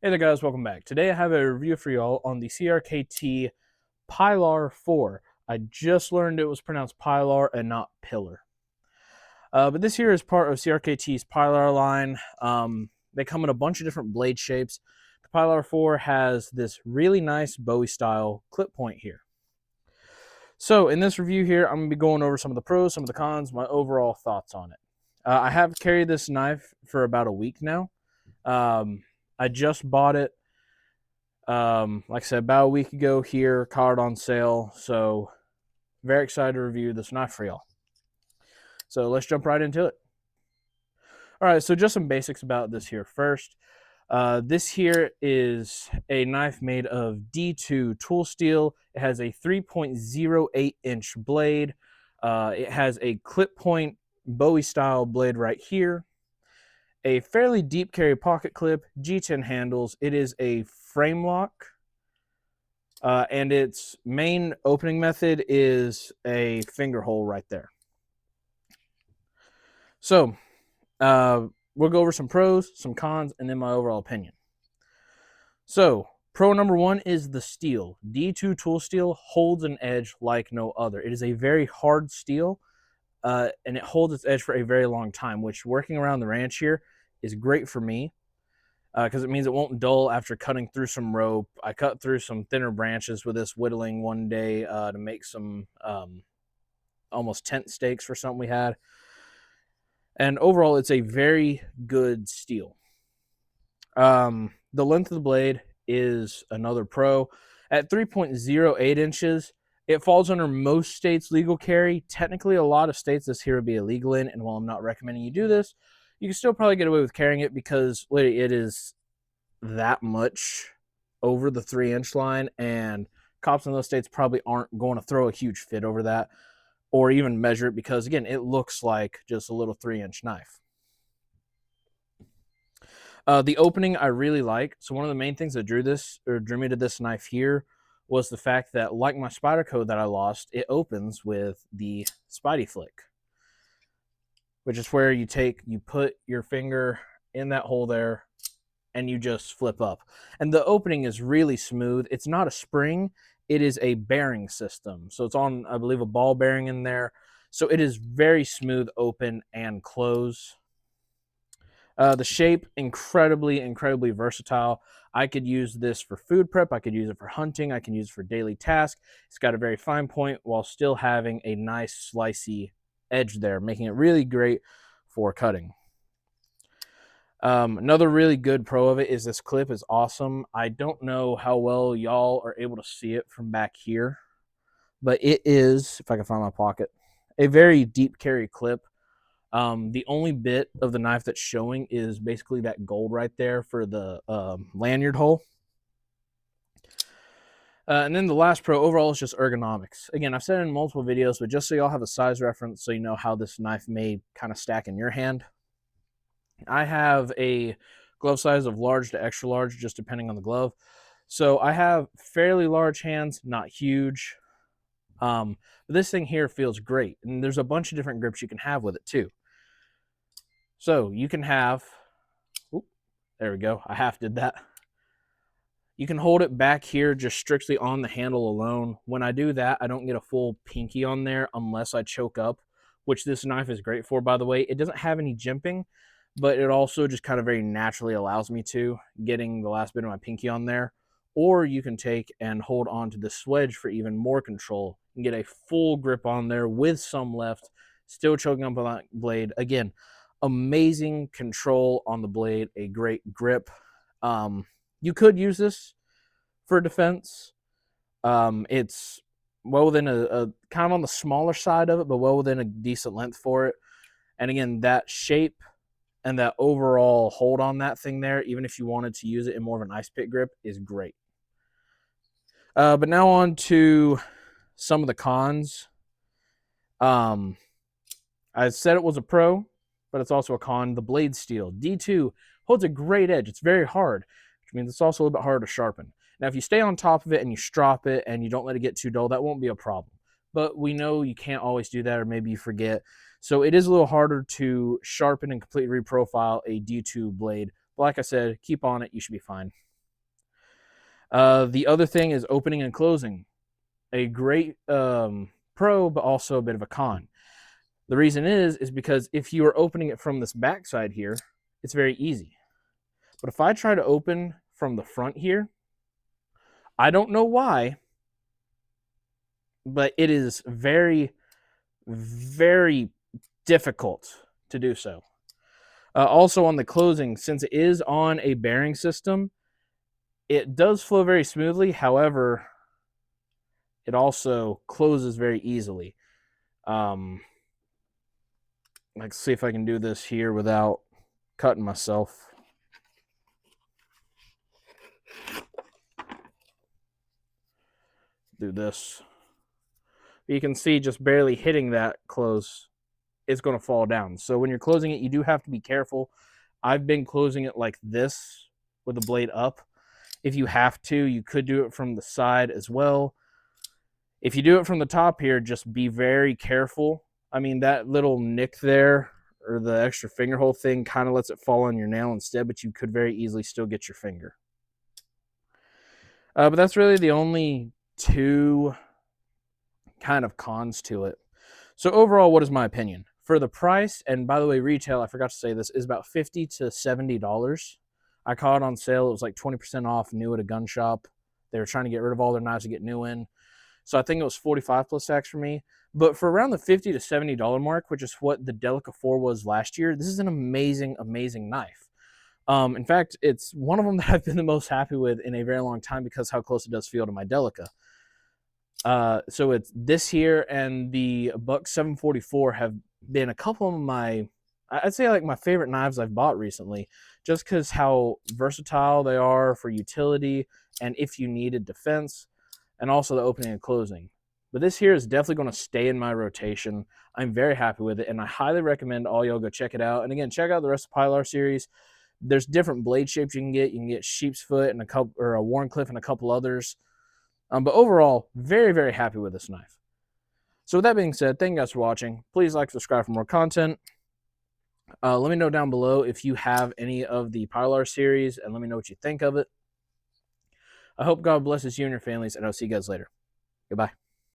Hey there guys, welcome back. Today I have a review for y'all on the CRKT Pilar 4. I just learned it was pronounced Pilar and not Pillar. But this here is part of CRKT's Pilar line. They come in a bunch of different blade shapes. The Pilar 4 has this really nice Bowie style clip point here. So in this review here, I'm going to be going over some of the pros, some of the cons, my overall thoughts on it. I have carried this knife for about a week now. I just bought it, like I said, about a week ago here, caught it on sale. So very excited to review this knife for y'all. So let's jump right into it. All right, so just some basics about this here first. This here is a knife made of D2 tool steel. It has a 3.08 inch blade. It has a clip point Bowie style blade right here. A fairly deep carry pocket clip, G10 handles. It is a frame lock. And its main opening method is a finger hole right there. So we'll go over some pros, some cons, and then my overall opinion. So pro number one is the steel. D2 tool steel holds an edge like no other. It is a very hard steel, and it holds its edge for a very long time, which working around the ranch here is great for me. Because it means it won't dull after cutting through some rope. I cut through some thinner branches with this whittling one day to make some almost tent stakes for something we had. And overall, it's a very good steel. The length of the blade is another pro. At 3.08 inches, it falls under most states' legal carry. Technically, a lot of states this here would be illegal in, and while I'm not recommending you do this, you can still probably get away with carrying it because literally it is that much over the 3-inch line, and cops in those states probably aren't going to throw a huge fit over that or even measure it because, again, it looks like just a little 3-inch knife. The opening I really like. So one of the main things that drew me to this knife here was the fact that, like my Spyderco that I lost, it opens with the Spidey flick, which is where you put your finger in that hole there and you just flip up. And the opening is really smooth. It's not a spring, it is a bearing system. So it's on, I believe, a ball bearing in there. So it is very smooth open and close. The shape, incredibly versatile. I could use this for food prep. I could use it for hunting. I can use it for daily tasks. It's got a very fine point while still having a nice slicey edge there, making it really great for cutting. Another really good pro of it is this clip is awesome. I don't know how well y'all are able to see it from back here, but it is, if I can find my pocket, a very deep carry clip. The only bit of the knife that's showing is basically that gold right there for the lanyard hole. And then the last pro overall is just ergonomics. Again, I've said it in multiple videos, but just so y'all have a size reference so you know how this knife may kind of stack in your hand. I have a glove size of large to extra large, just depending on the glove. So I have fairly large hands, not huge. But this thing here feels great. And there's a bunch of different grips you can have with it too. So you can have, there we go, I half did that. You can hold it back here just strictly on the handle alone. When I do that, I don't get a full pinky on there unless I choke up, which this knife is great for, by the way. It doesn't have any jimping, but it also just kind of very naturally allows me to getting the last bit of my pinky on there. Or you can take and hold on to the swedge for even more control and get a full grip on there with some left, still choking up on that blade. Again, amazing control on the blade, a great grip. You could use this for defense. It's well within a kind of on the smaller side of it, but well within a decent length for it. And again, that shape and that overall hold on that thing there, even if you wanted to use it in more of an ice pick grip, is great. But now on to some of the cons. I said it was a pro, but it's also a con. The blade steel. D2 holds a great edge. It's very hard, which means it's also a little bit harder to sharpen. Now, if you stay on top of it and you strop it and you don't let it get too dull, that won't be a problem. But we know you can't always do that, or maybe you forget. So it is a little harder to sharpen and completely reprofile a D2 blade. But like I said, keep on it. You should be fine. The other thing is opening and closing. A great pro, but also a bit of a con. The reason is because if you are opening it from this back side here, it's very easy. But if I try to open from the front here, I don't know why, but it is very, very difficult to do so. Also on the closing, since it is on a bearing system, it does flow very smoothly. However, it also closes very easily. Let's see if I can do this here without cutting myself. Do this. You can see just barely hitting that close, it's going to fall down. So when you're closing it, you do have to be careful. I've been closing it like this with the blade up. If you have to, you could do it from the side as well. If you do it from the top here, just be very careful. I mean, that little nick there, or the extra finger hole thing, kind of lets it fall on your nail instead, but you could very easily still get your finger. But that's really the only two kind of cons to it. So overall, what is my opinion? For the price, and by the way, retail, I forgot to say this, is about $50 to $70. I caught it on sale. It was like 20% off, new at a gun shop. They were trying to get rid of all their knives to get new in. So I think it was 45 plus tax for me. But for around the $50 to $70 mark, which is what the Delica 4 was last year, this is an amazing, amazing knife. In fact, it's one of them that I've been the most happy with in a very long time because how close it does feel to my Delica. So it's this here and the Buck 744 have been a couple of my, I'd say like my favorite knives I've bought recently, just because how versatile they are for utility and if you needed defense, and also the opening and closing. But this here is definitely going to stay in my rotation. I'm very happy with it, and I highly recommend all y'all go check it out. And again, check out the rest of the Pilar series. There's different blade shapes you can get. You can get sheep's foot and a couple, or a Warncliffe and a couple others. But overall, very, very happy with this knife. So with that being said, thank you guys for watching. Please like, subscribe for more content. Let me know down below if you have any of the Pilar series, and let me know what you think of it. I hope God blesses you and your families, and I'll see you guys later. Goodbye.